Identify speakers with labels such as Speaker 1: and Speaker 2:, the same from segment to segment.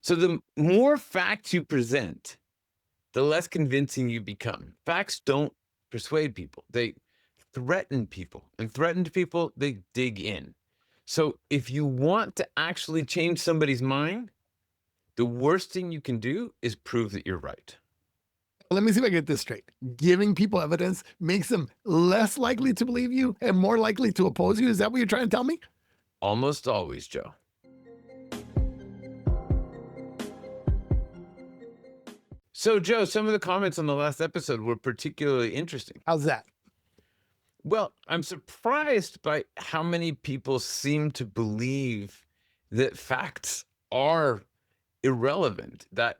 Speaker 1: So the more facts you present, the less convincing you become. Facts don't persuade people. They threaten people, and threatened people, they dig in. So if you want to actually change somebody's mind, the worst thing you can do is prove that you're right.
Speaker 2: Let me see if I get this straight. Giving people evidence makes them less likely to believe you and more likely to oppose you. Is that what you're trying to tell me?
Speaker 1: Almost always, Joe. So, Joe, some of the comments on the last episode were particularly interesting.
Speaker 2: How's that?
Speaker 1: Well, I'm surprised by how many people seem to believe that facts are irrelevant, that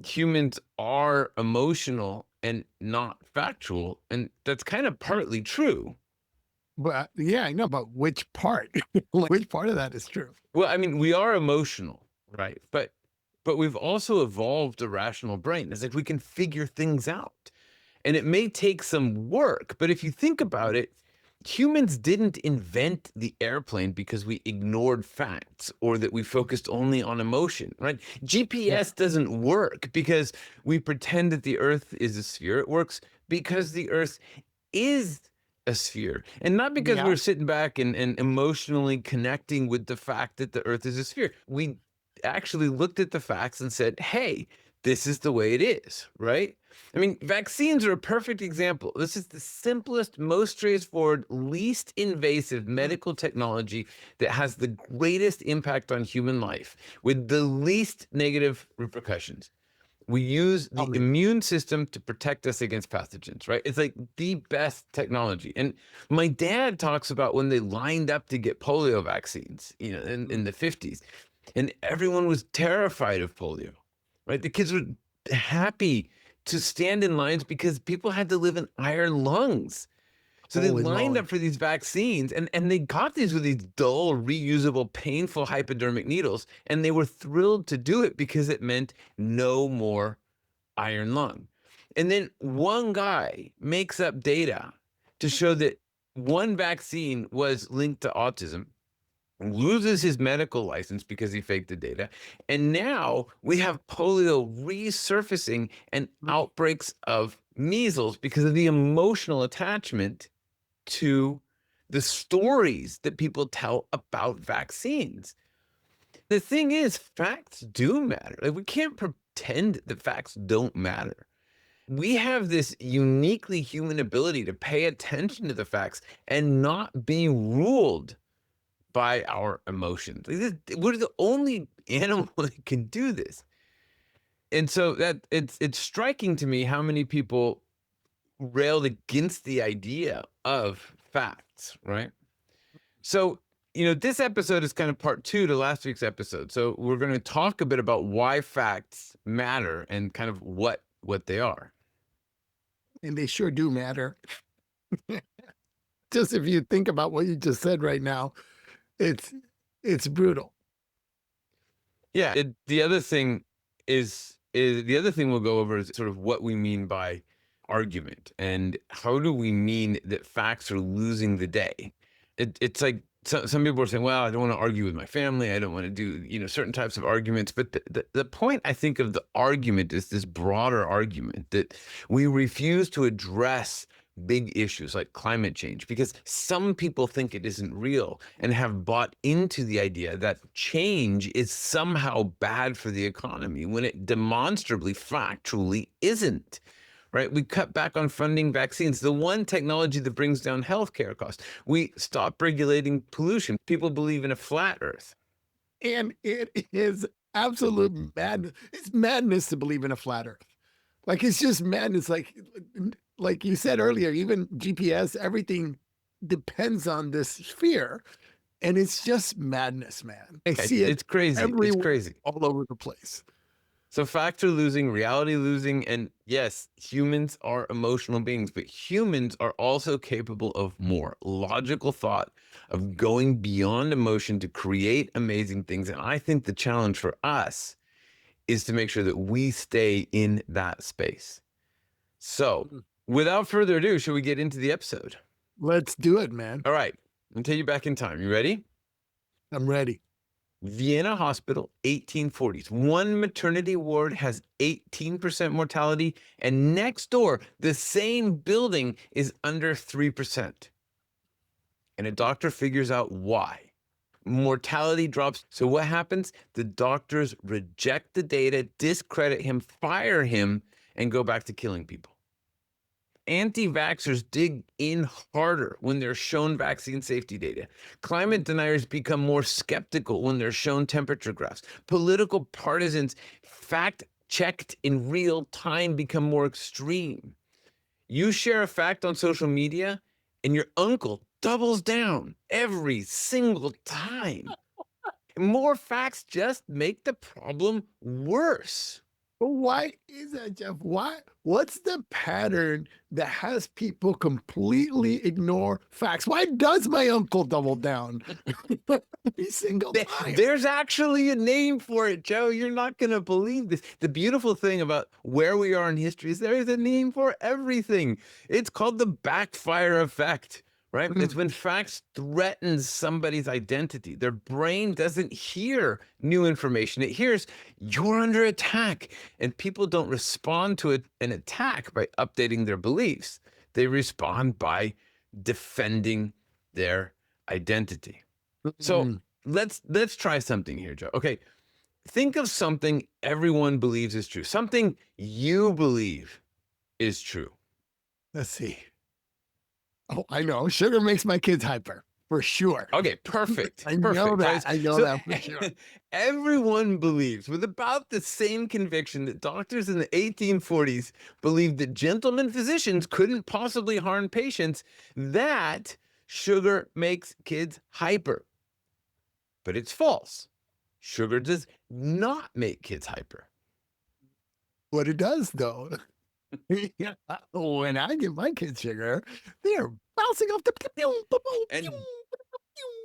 Speaker 1: humans are emotional and not factual. And that's kind of partly true.
Speaker 2: But yeah, I know, but which part? Like, which part of that is true?
Speaker 1: Well, I mean, we are emotional, right? But we've also evolved a rational brain. It's like we can figure things out. And it may take some work, but if you think about it, humans didn't invent the airplane because we ignored facts or that we focused only on emotion, right?
Speaker 2: Yeah.
Speaker 1: GPS doesn't work because we pretend that the Earth is a sphere. It works because the Earth is a sphere, and not because
Speaker 2: Yeah.
Speaker 1: we're sitting back and emotionally connecting with the fact that the Earth is a sphere. We actually looked at the facts and said, hey, this is the way it is, right? I mean, vaccines are a perfect example. This is the simplest, most straightforward, least invasive medical technology that has the greatest impact on human life with the least negative repercussions. We use
Speaker 2: Tell
Speaker 1: the
Speaker 2: me.
Speaker 1: immune system to protect us against pathogens, right? It's like the best technology. And my dad talks about when they lined up to get polio vaccines, in the 50s, and everyone was terrified of polio, right? The kids were happy to stand in lines because people had to live in iron lungs. So they
Speaker 2: Holy
Speaker 1: lined
Speaker 2: moly.
Speaker 1: up for these vaccines, and they got these with these dull, reusable, painful hypodermic needles, and they were thrilled to do it because it meant no more iron lung. And then one guy makes up data to show that one vaccine was linked to autism, loses his medical license because he faked the data. And now we have polio resurfacing and outbreaks of measles because of the emotional attachment to the stories that people tell about vaccines. The thing is, facts do matter. Like, we can't pretend that facts don't matter. We have this uniquely human ability to pay attention to the facts and not be ruled by our emotions. We're the only animal that can do this. And so that it's striking to me how many people railed against the idea of facts, right? So, this episode is kind of part two to last week's episode. So we're going to talk a bit about why facts matter and kind of what they are.
Speaker 2: And they sure do matter. Just if you think about what you just said right now, it's it's brutal.
Speaker 1: Yeah. The other thing is the other thing we'll go over is sort of what we mean by argument and how do we mean that facts are losing the day. It's like some people are saying, well, I don't want to argue with my family. I don't want to do, certain types of arguments. But the point, I think, of the argument is this broader argument that we refuse to address big issues like climate change because some people think it isn't real and have bought into the idea that change is somehow bad for the economy when it demonstrably, factually isn't. Right? We cut back on funding vaccines, the one technology that brings down healthcare costs. We stop regulating pollution. People believe in a flat earth.
Speaker 2: And it is absolute madness. It's madness to believe in a flat earth. Like, it's just madness. Like you said earlier, even GPS, everything depends on this sphere. And it's just madness, man. I see it
Speaker 1: It's crazy. It's
Speaker 2: everywhere,
Speaker 1: crazy.
Speaker 2: all over the place.
Speaker 1: So facts are losing, reality losing, and yes, humans are emotional beings, but humans are also capable of more logical thought, of going beyond emotion to create amazing things. And I think the challenge for us is to make sure that we stay in that space. So,
Speaker 2: Mm.
Speaker 1: without further ado, should we get into the episode?
Speaker 2: Let's do it, man.
Speaker 1: All right, I'll take you back in time. You ready?
Speaker 2: I'm ready.
Speaker 1: Vienna hospital, 1840s. One maternity ward has 18% mortality, and next door, the same building is under 3%. And a doctor figures out why. Mortality drops. So what happens? The doctors reject the data, discredit him, fire him, and go back to killing people. Anti-vaxxers dig in harder when they're shown vaccine safety data. Climate deniers become more skeptical when they're shown temperature graphs. Political partisans, fact-checked in real time, become more extreme. You share a fact on social media, and your uncle doubles down every single time. More facts just make the problem worse.
Speaker 2: But why is that, Jeff? Why? What's the pattern that has people completely ignore facts? Why does my uncle double down every single time?
Speaker 1: There's actually a name for it, Joe. You're not going to believe this. The beautiful thing about where we are in history is there is a name for everything. It's called the backfire effect. Right? It's when facts threaten somebody's identity. Their brain doesn't hear new information. It hears you're under attack. And people don't respond to an attack by updating their beliefs. They respond by defending their identity. So let's try something here, Joe. Okay. Think of something everyone believes is true. Something you believe is true.
Speaker 2: Let's see. Oh, I know. Sugar makes my kids hyper, for sure.
Speaker 1: Okay, perfect.
Speaker 2: I know that. I know that for sure.
Speaker 1: Everyone believes, with about the same conviction, that doctors in the 1840s believed that gentlemen physicians couldn't possibly harm patients, that sugar makes kids hyper. But it's false. Sugar does not make kids hyper.
Speaker 2: What it does, though, when I give my kids sugar, they are bouncing off the.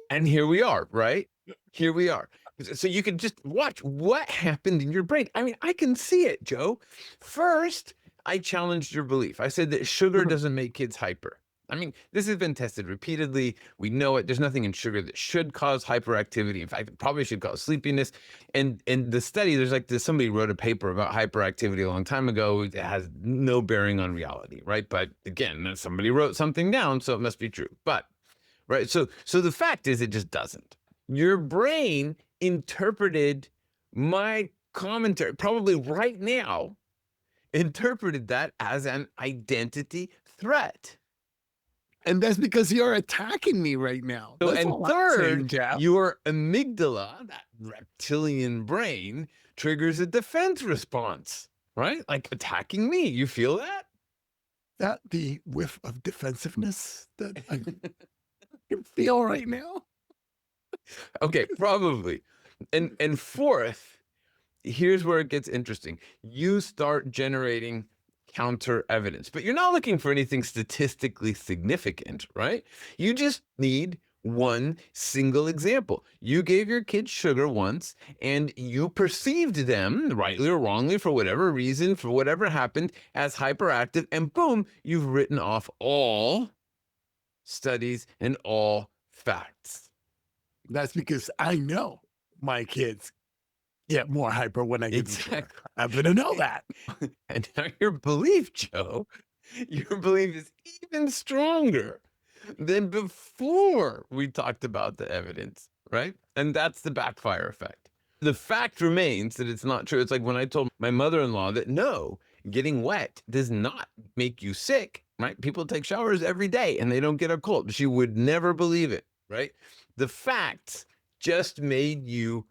Speaker 1: And here we are, right? Here we are. So you can just watch what happened in your brain. I mean, I can see it, Joe. First, I challenged your belief. I said that sugar doesn't make kids hyper. I mean, this has been tested repeatedly. We know it. There's nothing in sugar that should cause hyperactivity. In fact, it probably should cause sleepiness. And in the study, somebody wrote a paper about hyperactivity a long time ago. It has no bearing on reality, right? But again, somebody wrote something down, so it must be true. But right, so the fact is, it just doesn't. Your brain interpreted my commentary, probably right now, interpreted that as an identity threat.
Speaker 2: And that's because you're attacking me right now.
Speaker 1: So,
Speaker 2: That's
Speaker 1: and
Speaker 2: all I'm saying,
Speaker 1: third,
Speaker 2: Jeff.
Speaker 1: your amygdala, that reptilian brain, triggers a defense response, right? Like attacking me. You feel that?
Speaker 2: That the whiff of defensiveness that I can feel right now.
Speaker 1: Okay, probably. And fourth, here's where it gets interesting. You start generating counter evidence, but you're not looking for anything statistically significant, right? You just need one single example. You gave your kids sugar once and you perceived them, rightly or wrongly, for whatever reason, for whatever happened, as hyperactive, and boom, you've written off all studies and all facts.
Speaker 2: That's because I know my kids get more hyper when I give them sugar.
Speaker 1: Exactly.
Speaker 2: I happen to know that.
Speaker 1: And now your belief, Joe, your belief is even stronger than before we talked about the evidence, right? And that's the backfire effect. The fact remains that it's not true. It's like when I told my mother-in-law that no, getting wet does not make you sick, right? People take showers every day and they don't get a cold. She would never believe it, right? The facts just made you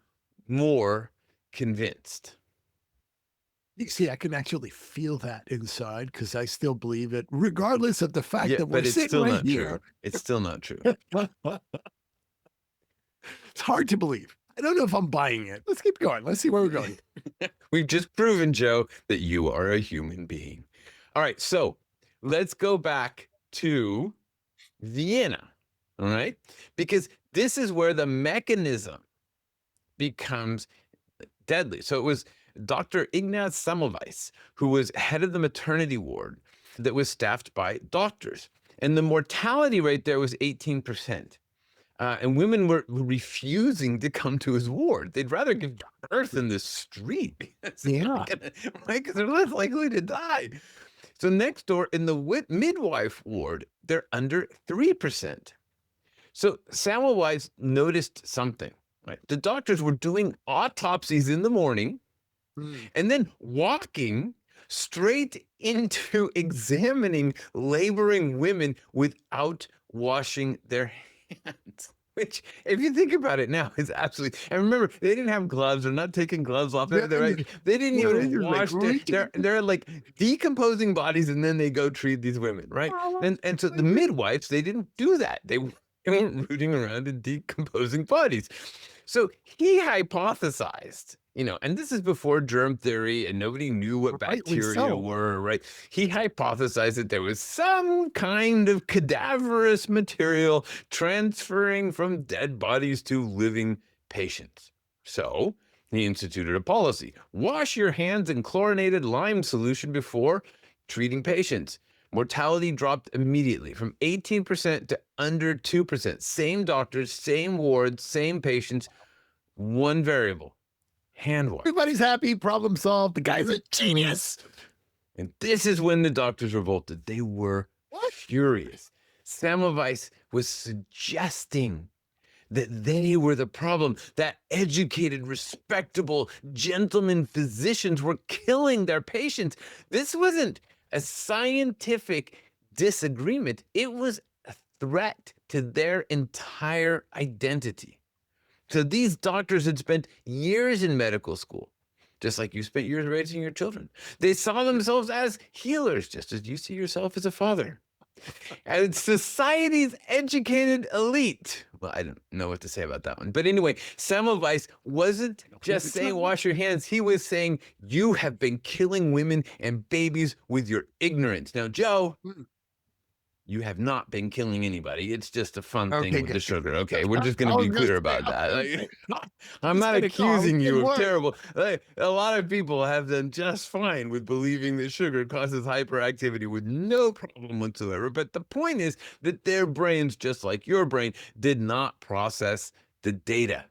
Speaker 1: more convinced.
Speaker 2: You see, I can actually feel that inside because I still believe it, regardless of the fact that we're
Speaker 1: but it's
Speaker 2: sitting
Speaker 1: still
Speaker 2: right
Speaker 1: not
Speaker 2: here.
Speaker 1: true. It's still not true.
Speaker 2: It's hard to believe. I don't know if I'm buying it. Let's keep going. Let's see where we're going.
Speaker 1: We've just proven, Joe, that you are a human being. All right, so let's go back to Vienna, all right? Because this is where the mechanism becomes deadly. So it was Dr. Ignaz Semmelweis, who was head of the maternity ward that was staffed by doctors. And the mortality rate there was 18%. And women were refusing to come to his ward. They'd rather give birth in the street because they're
Speaker 2: Yeah.
Speaker 1: not gonna, right? Because they're less likely to die. So next door in the midwife ward, they're under 3%. So Semmelweis noticed something, right? The doctors were doing autopsies in the morning
Speaker 2: Mm.
Speaker 1: and then walking straight into examining laboring women without washing their hands. Which, if you think about it now, is absolutely. And remember, they didn't have gloves. They're not taking gloves off.
Speaker 2: Yeah,
Speaker 1: They're like, they didn't
Speaker 2: yeah,
Speaker 1: even
Speaker 2: you're like
Speaker 1: wash their.
Speaker 2: reaching.
Speaker 1: They're like decomposing bodies, and then they go treat these women, right? And so the midwives, they didn't do that. They weren't rooting around in decomposing bodies. So he hypothesized, and this is before germ theory and nobody knew what
Speaker 2: Rightly
Speaker 1: bacteria
Speaker 2: so.
Speaker 1: were, right? He hypothesized that there was some kind of cadaverous material transferring from dead bodies to living patients. So he instituted a policy: wash your hands in chlorinated lime solution before treating patients. Mortality dropped immediately from 18% to under 2%. Same doctors, same wards, same patients, one variable: hand wash.
Speaker 2: Everybody's happy, problem solved. The guy's a genius.
Speaker 1: And this is when the doctors revolted. They were
Speaker 2: What?
Speaker 1: furious. Semmelweis was suggesting that they were the problem, that educated, respectable gentlemen physicians were killing their patients. This wasn't a scientific disagreement, it was a threat to their entire identity. So these doctors had spent years in medical school, just like you spent years raising your children. They saw themselves as healers, just as you see yourself as a father. And society's educated elite. Well, I don't know what to say about that one. But anyway, Semmelweis wasn't just saying wash your hands. He was saying you have been killing women and babies with your ignorance. Now, Joe,
Speaker 2: Mm.
Speaker 1: you have not been killing anybody. It's just a fun thing
Speaker 2: Okay,
Speaker 1: with the
Speaker 2: good.
Speaker 1: sugar. Okay, we're just going
Speaker 2: I
Speaker 1: to
Speaker 2: was
Speaker 1: be
Speaker 2: gonna
Speaker 1: clear
Speaker 2: say,
Speaker 1: about
Speaker 2: I was
Speaker 1: that.
Speaker 2: gonna say,
Speaker 1: I'm
Speaker 2: just
Speaker 1: not
Speaker 2: gonna go. I was
Speaker 1: accusing you
Speaker 2: getting
Speaker 1: of
Speaker 2: worried.
Speaker 1: terrible. A lot of people have done just fine with believing that sugar causes hyperactivity with no problem whatsoever. But the point is that their brains, just like your brain, did not process the data.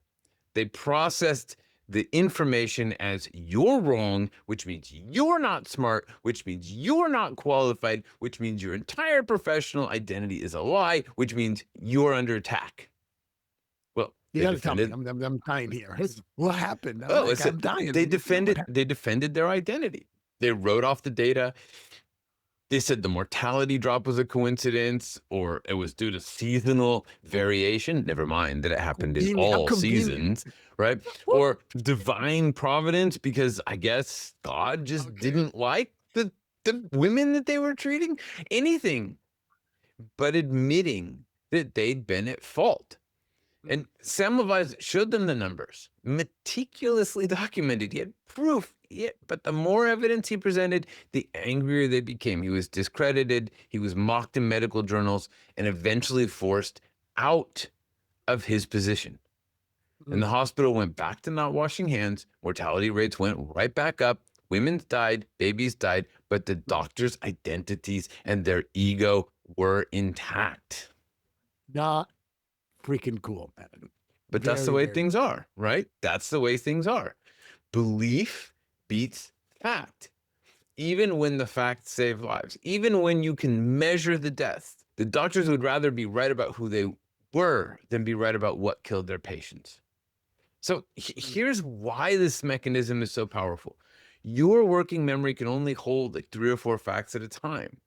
Speaker 1: They processed the information as you're wrong, which means you're not smart, which means you're not qualified, which means your entire professional identity is a lie, which means you're under attack. Well,
Speaker 2: You
Speaker 1: they
Speaker 2: gotta tell me.
Speaker 1: defended.
Speaker 2: I'm dying here. What happened?
Speaker 1: Oh, it's
Speaker 2: I'm dying.
Speaker 1: they
Speaker 2: What
Speaker 1: defended.
Speaker 2: happened?
Speaker 1: They defended their identity. They wrote off the data. They said the mortality drop was a coincidence or it was due to seasonal variation. Never mind that it happened in
Speaker 2: Convenient. How
Speaker 1: all
Speaker 2: convenient.
Speaker 1: seasons, right?
Speaker 2: What?
Speaker 1: Or divine providence because I guess God just
Speaker 2: Okay.
Speaker 1: didn't like the women that they were treating. Anything but admitting that they'd been at fault.
Speaker 2: Mm.
Speaker 1: And Semmelweis showed them the numbers, meticulously documented. He had proof. But the more evidence he presented, the angrier they became. He was discredited. He was mocked in medical journals and eventually forced out of his position. And the
Speaker 2: Mm.
Speaker 1: hospital went back to not washing hands. Mortality rates went right back up. Women died, babies died, but the doctors' identities and their ego were intact.
Speaker 2: Not freaking cool, man.
Speaker 1: But that's the
Speaker 2: Very,
Speaker 1: way
Speaker 2: very.
Speaker 1: things are, right? That's the way things are. Belief beats fact. Even when the facts save lives, even when you can measure the deaths, the doctors would rather be right about who they were than be right about what killed their patients. So here's why this mechanism is so powerful. Your working memory can only hold like 3 or 4 facts at a time.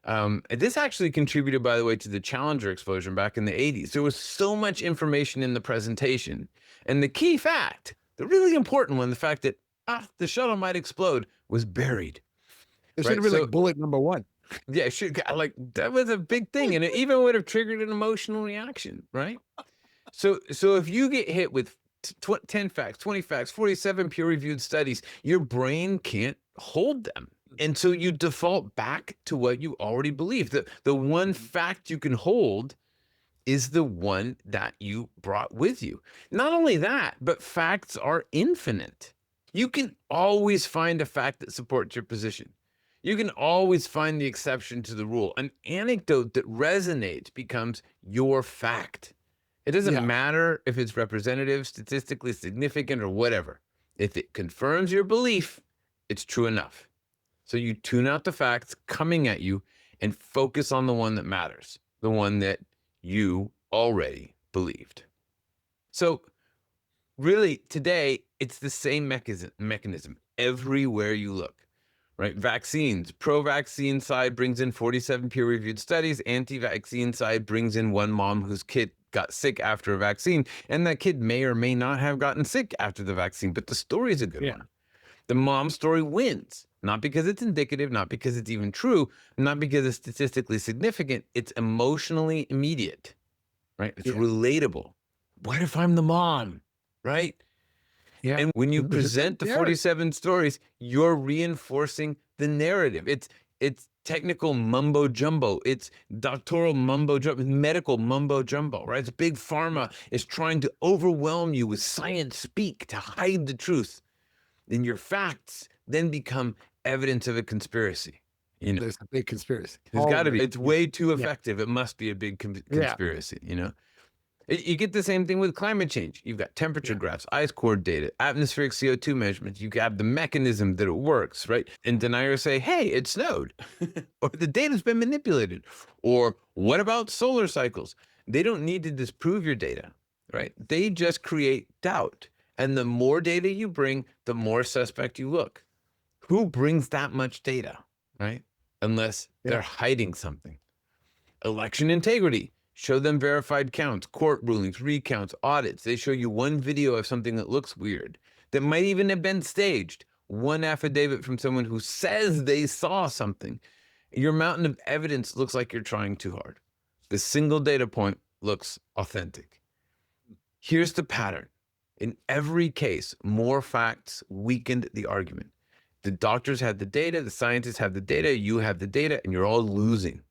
Speaker 1: And this actually contributed, by the way, to the Challenger explosion back in the 80s. There was so much information in the presentation. And the key fact, the really important one, the fact that the shuttle might explode, was buried.
Speaker 2: It should
Speaker 1: Right.
Speaker 2: have been
Speaker 1: So
Speaker 2: like bullet number one.
Speaker 1: yeah, it should like that was a big thing. And it even would have triggered an emotional reaction, right? So if you get hit with 10 facts, 20 facts, 47 peer-reviewed studies, your brain can't hold them. And so you default back to what you already believe. The one fact you can hold is the one that you brought with you. Not only that, but facts are infinite. You can always find a fact that supports your position. You can always find the exception to the rule. An anecdote that resonates becomes your fact. It doesn't
Speaker 2: Yeah.
Speaker 1: matter if it's representative, statistically significant, or whatever. If it confirms your belief, it's true enough. So you tune out the facts coming at you and focus on the one that matters, the one that you already believed. So really, today, it's the same mechanism everywhere you look, right? Vaccines, pro-vaccine side brings in 47 peer-reviewed studies. Anti-vaccine side brings in one mom whose kid got sick after a vaccine, and that kid may or may not have gotten sick after the vaccine, but the story is a good
Speaker 2: Yeah.
Speaker 1: one. The mom story wins, not because it's indicative, not because it's even true, not because it's statistically significant. It's emotionally immediate, right? It's
Speaker 2: Yeah.
Speaker 1: relatable. What if I'm the mom, right?
Speaker 2: Yeah.
Speaker 1: And when you present the
Speaker 2: There.
Speaker 1: 47 stories, you're reinforcing the narrative. It's technical mumbo jumbo. It's doctoral mumbo jumbo, medical mumbo jumbo, right? It's big pharma is trying to overwhelm you with science speak to hide the truth. Then your facts then become evidence of a conspiracy. You know,
Speaker 2: There's a big conspiracy.
Speaker 1: there's got to be.
Speaker 2: Already.
Speaker 1: It's
Speaker 2: Yeah.
Speaker 1: way too
Speaker 2: Yeah.
Speaker 1: effective. It must be a big
Speaker 2: Yeah.
Speaker 1: conspiracy. You know. You get the same thing with climate change. You've got temperature
Speaker 2: Yeah.
Speaker 1: graphs, ice core data, atmospheric CO2 measurements. You have the mechanism that it works, right? And deniers say, hey, it snowed, or the data's been manipulated, or what about solar cycles? They don't need to disprove your data, right? They just create doubt. And the more data you bring, the more suspect you look. Who brings that much data, right? Unless they're
Speaker 2: Yeah.
Speaker 1: hiding something. Election integrity. Show them verified counts, court rulings, recounts, audits. They show you one video of something that looks weird, that might even have been staged. One affidavit from someone who says they saw something. Your mountain of evidence looks like you're trying too hard. The single data point looks authentic. Here's the pattern. In every case, more facts weakened the argument. The doctors had the data, the scientists have the data, you have the data, and you're all losing.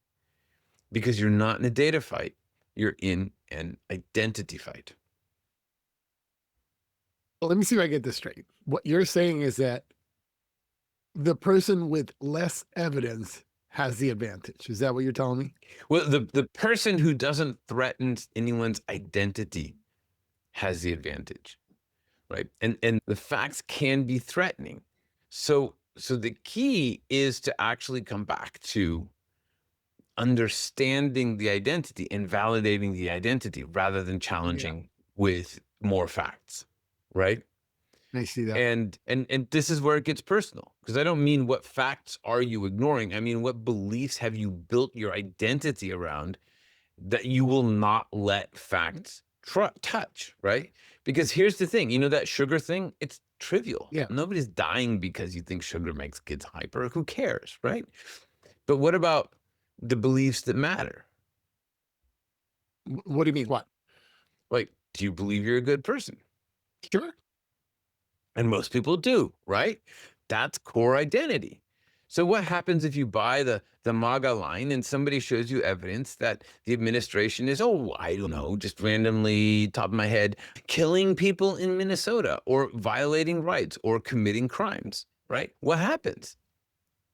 Speaker 1: Because you're not in a data fight, you're in an identity fight.
Speaker 2: Well, let me see if I get this straight. What you're saying is that the person with less evidence has the advantage. Is that what you're telling me?
Speaker 1: Well, the person who doesn't threaten anyone's identity has the advantage, right? And the facts can be threatening. So the key is to actually come back to understanding the identity and validating the identity rather than
Speaker 2: Yeah.
Speaker 1: challenging with more facts, right?
Speaker 2: I see that.
Speaker 1: And this is where it gets personal, because I don't mean what facts are you ignoring. I mean, what beliefs have you built your identity around that you will not let facts touch, right? Because here's the thing, you know, that sugar thing, it's trivial.
Speaker 2: Yeah.
Speaker 1: Nobody's dying because you think sugar makes kids hyper. Who cares, right? But what about the beliefs that matter?
Speaker 2: What do you mean? What?
Speaker 1: Like, do you believe you're a good person?
Speaker 2: Sure.
Speaker 1: And most people do, right? That's core identity. So what happens if you buy the MAGA line and somebody shows you evidence that the administration is, oh, I don't know, just randomly, top of my head, killing people in Minnesota or violating rights or committing crimes, right? What happens?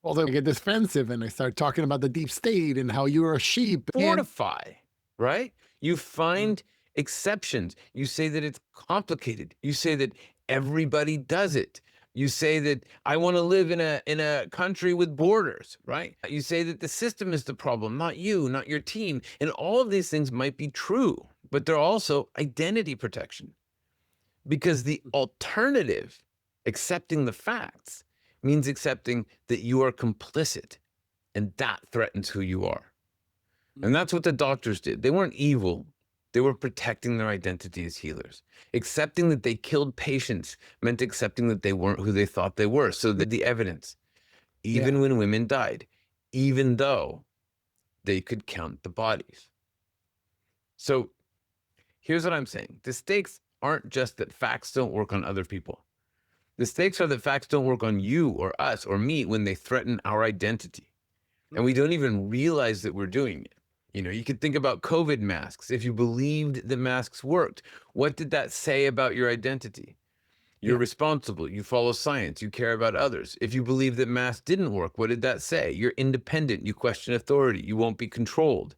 Speaker 2: Well, they get defensive and they start talking about the deep state and how you're a sheep. And
Speaker 1: Fortify, right? You find exceptions. You say that it's complicated. You say that everybody does it. You say that I want to live in a country with borders, right? You say that the system is the problem, not you, not your team. And all of these things might be true, but they're also identity protection. Because the alternative, accepting the facts, means accepting that you are complicit, and that threatens who you are. And that's what the doctors did. They weren't evil. They were protecting their identity as healers. Accepting that they killed patients meant accepting that they weren't who they thought they were. So that the evidence, even
Speaker 2: Yeah.
Speaker 1: when women died, even though they could count the bodies. So here's what I'm saying. The stakes aren't just that facts don't work on other people. The stakes are that facts don't work on you or us or me when they threaten our identity. And we don't even realize that we're doing it. You know, you could think about COVID masks. If you believed that masks worked, what did that say about your identity? You're
Speaker 2: Yeah.
Speaker 1: responsible. You follow science. You care about others. If you believe that masks didn't work, what did that say? You're independent. You question authority. You won't be controlled.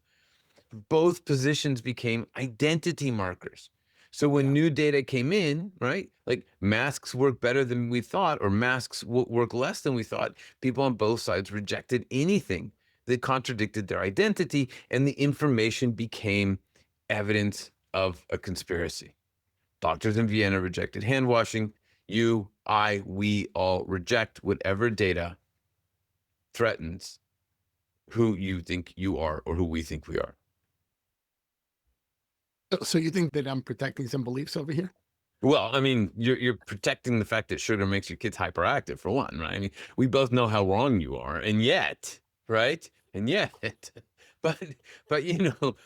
Speaker 1: both positions became identity markers. So when
Speaker 2: Yeah.
Speaker 1: new data came in, right, like masks work better than we thought, or masks work less than we thought, people on both sides rejected anything that contradicted their identity, and the information became evidence of a conspiracy. Doctors in Vienna rejected hand washing. You, I, we all reject whatever data threatens who you think you are or who we think we are.
Speaker 2: So you think that I'm protecting some beliefs over here?
Speaker 1: Well, I mean, you're protecting the fact that sugar makes your kids hyperactive for one, right? I mean, we both know how wrong you are, and yet, right? And yet, but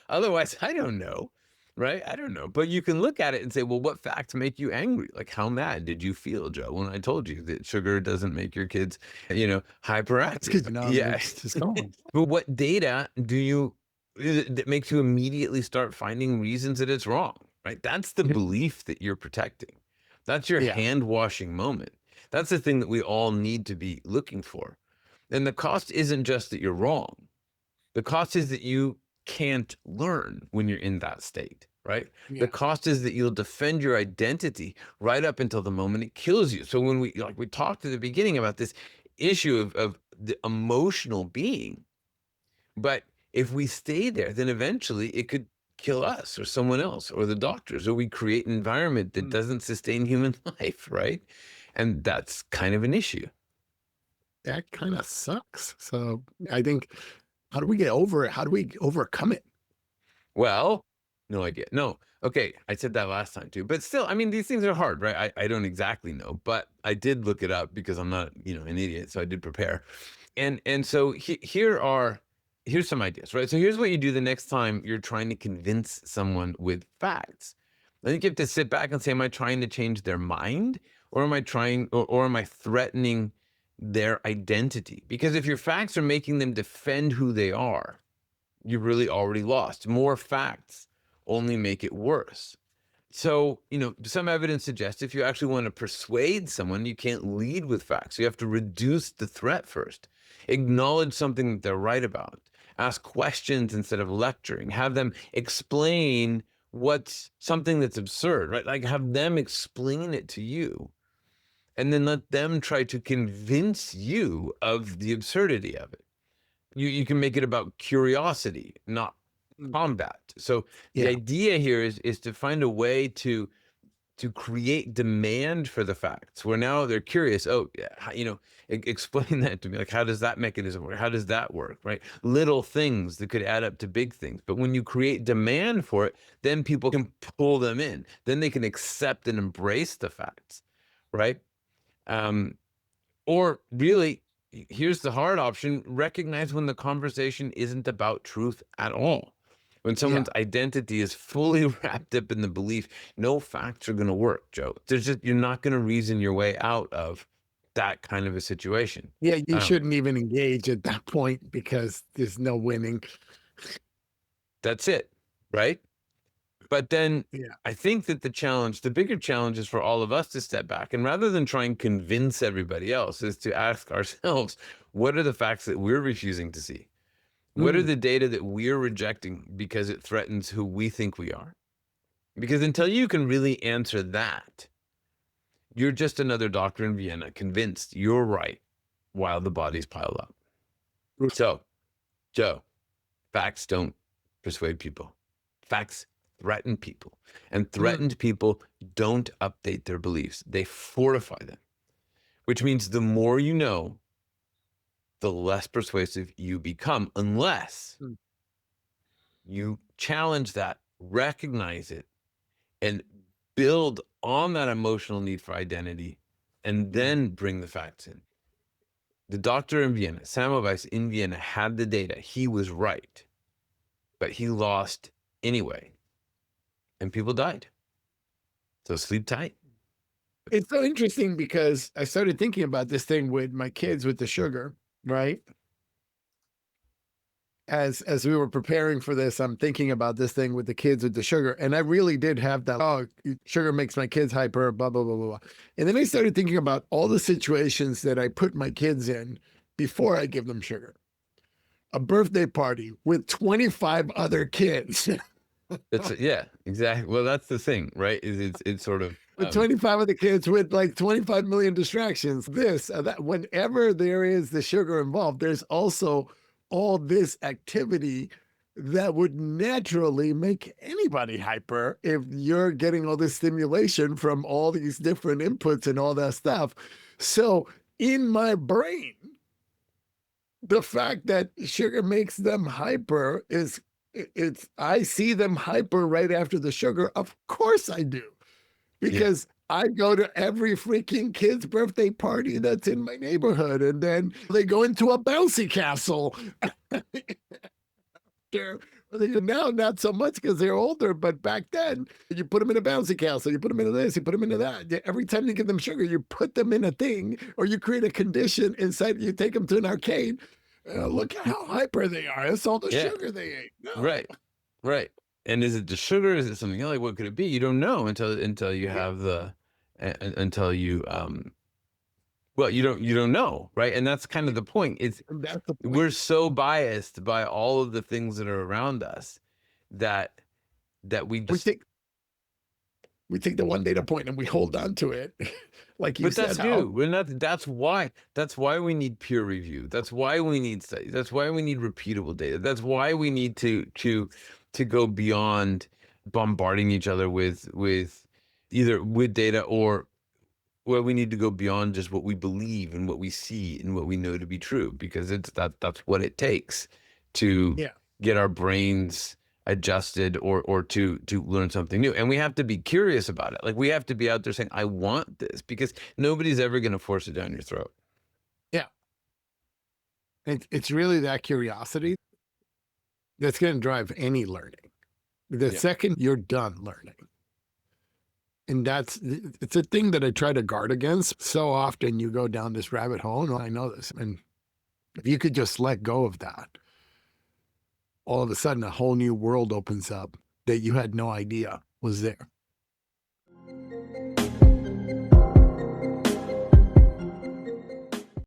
Speaker 1: otherwise, I don't know, right? I don't know. But you can look at it and say, well, what facts make you angry? Like, how mad did you feel, Joe, when I told you that sugar doesn't make your kids,
Speaker 2: It's because
Speaker 1: hyperactive? Yeah.
Speaker 2: it's just going.
Speaker 1: But what data do you that makes you immediately start finding reasons that it's wrong, right? That's the belief that you're protecting. That's your
Speaker 2: Yeah.
Speaker 1: hand washing moment. That's the thing that we all need to be looking for. And the cost isn't just that you're wrong. The cost is that you can't learn when you're in that state, right? The
Speaker 2: Yeah.
Speaker 1: cost is that you'll defend your identity right up until the moment it kills you. So when we talked at the beginning about this issue of the emotional being, but if we stay there, then eventually it could kill us or someone else or the doctors, or we create an environment that
Speaker 2: Mm.
Speaker 1: doesn't sustain human life, right? And that's kind of an issue.
Speaker 2: That kind of sucks. So I think, how do we get over it? How do we overcome it?
Speaker 1: Well, no idea. No. Okay. I said that last time too. But still, I mean, these things are hard, right? I don't exactly know, but I did look it up because I'm not, an idiot. So I did prepare. And so here's some ideas, right? So here's what you do the next time you're trying to convince someone with facts. I think you have to sit back and say, am I trying to change their mind? Or am I trying or am I threatening their identity? Because if your facts are making them defend who they are, you really already lost. More facts only make it worse. So, some evidence suggests if you actually want to persuade someone, you can't lead with facts. You have to reduce the threat first, acknowledge something that they're right about, ask questions instead of lecturing, have them explain what's something that's absurd, right? Like have them explain it to you, and then let them try to convince you of the absurdity of it. You can make it about curiosity, not
Speaker 2: Mm.
Speaker 1: combat. So the
Speaker 2: Yeah.
Speaker 1: idea here is to find a way to create demand for the facts where now they're curious. Oh, yeah, explain that to me. Like, how does that mechanism work? How does that work? Right? Little things that could add up to big things. But when you create demand for it, then people can pull them in. Then they can accept and embrace the facts, right? Um, or really, here's the hard option: recognize when the conversation isn't about truth at all. When
Speaker 2: Yeah.
Speaker 1: someone's identity is fully wrapped up in the belief, no facts are going to work, Joe. You're not going to reason your way out of that kind of a situation.
Speaker 2: Yeah. You
Speaker 1: Um,
Speaker 2: shouldn't even engage at that point because there's no winning.
Speaker 1: that's it, right? But then
Speaker 2: Yeah.
Speaker 1: I think that the bigger challenge is for all of us to step back and rather than try and convince everybody else, is to ask ourselves, what are the facts that we're refusing to see? What are
Speaker 2: Mm.
Speaker 1: the data that we're rejecting because it threatens who we think we are? Because until you can really answer that, you're just another doctor in Vienna convinced you're right while the bodies pile up. So, Joe, facts don't persuade people. Facts threaten people. And
Speaker 2: Mm.
Speaker 1: threatened people don't update their beliefs, they fortify them, which means the more you know, the less persuasive you become, unless
Speaker 2: Mm.
Speaker 1: you challenge that, recognize it, and build on that emotional need for identity, and
Speaker 2: Mm.
Speaker 1: then bring the facts in. The doctor in Vienna, Semmelweis in Vienna, had the data. He was right, but he lost anyway, and people died. So sleep tight.
Speaker 2: It's so interesting because I started thinking about this thing with my kids with the sugar, right? As we were preparing for this, I'm thinking about this thing with the kids with the sugar, and I really did have that. Oh, sugar makes my kids hyper, blah blah blah blah. Blah. And then I started thinking about all the situations that I put my kids in before I give them sugar, a birthday party with 25 other kids.
Speaker 1: Yeah, exactly. Well, that's the thing, right? Is it's sort of
Speaker 2: With 25 of the kids with like 25 million distractions, this, that, whenever there is the sugar involved, there's also all this activity that would naturally make anybody hyper if you're getting all this stimulation from all these different inputs and all that stuff. So in my brain, the fact that sugar makes them hyper is it's I see them hyper right after the sugar. Of course I do,
Speaker 1: yeah,
Speaker 2: because I go to every freaking kid's birthday party that's in my neighborhood, and then they go into a bouncy castle. They're- Now, not so much because they're older, but back then, you put them in a bouncy castle, you put them into this, you put them into that. Every time you give them sugar, you put them in a thing, or you create a condition inside. You take them to an arcade. Look at how hyper they are. It's all the
Speaker 1: yeah,
Speaker 2: sugar they ate. No,
Speaker 1: right, right. And is it the sugar? Is it something else? Like, what could it be? You don't know until you
Speaker 2: yeah,
Speaker 1: have until you well, you don't know, right? And that's kind of the point. It's
Speaker 2: and that's the point.
Speaker 1: we're so biased by all of the things that are around us that we
Speaker 2: We
Speaker 1: just
Speaker 2: think we take the one data point and we hold on to it, like you
Speaker 1: but
Speaker 2: said.
Speaker 1: that's
Speaker 2: How
Speaker 1: true. We're not that's why we need peer review. That's why we need studies. That's why we need repeatable data. That's why we need to go beyond bombarding each other with either with data or well, we need to go beyond just what we believe and what we see and what we know to be true because that's what it takes to
Speaker 2: yeah.
Speaker 1: get our brains adjusted or to learn something new. And we have to be curious about it. Like we have to be out there saying, I want this because nobody's ever going to force it down your throat.
Speaker 2: Yeah. It's really that curiosity that's going to drive any learning. The
Speaker 1: Yeah.
Speaker 2: second you're done learning, and it's a thing that I try to guard against. So often you go down this rabbit hole, and I know this. And if you could just let go of that, all of a sudden a whole new world opens up that you had no idea was there.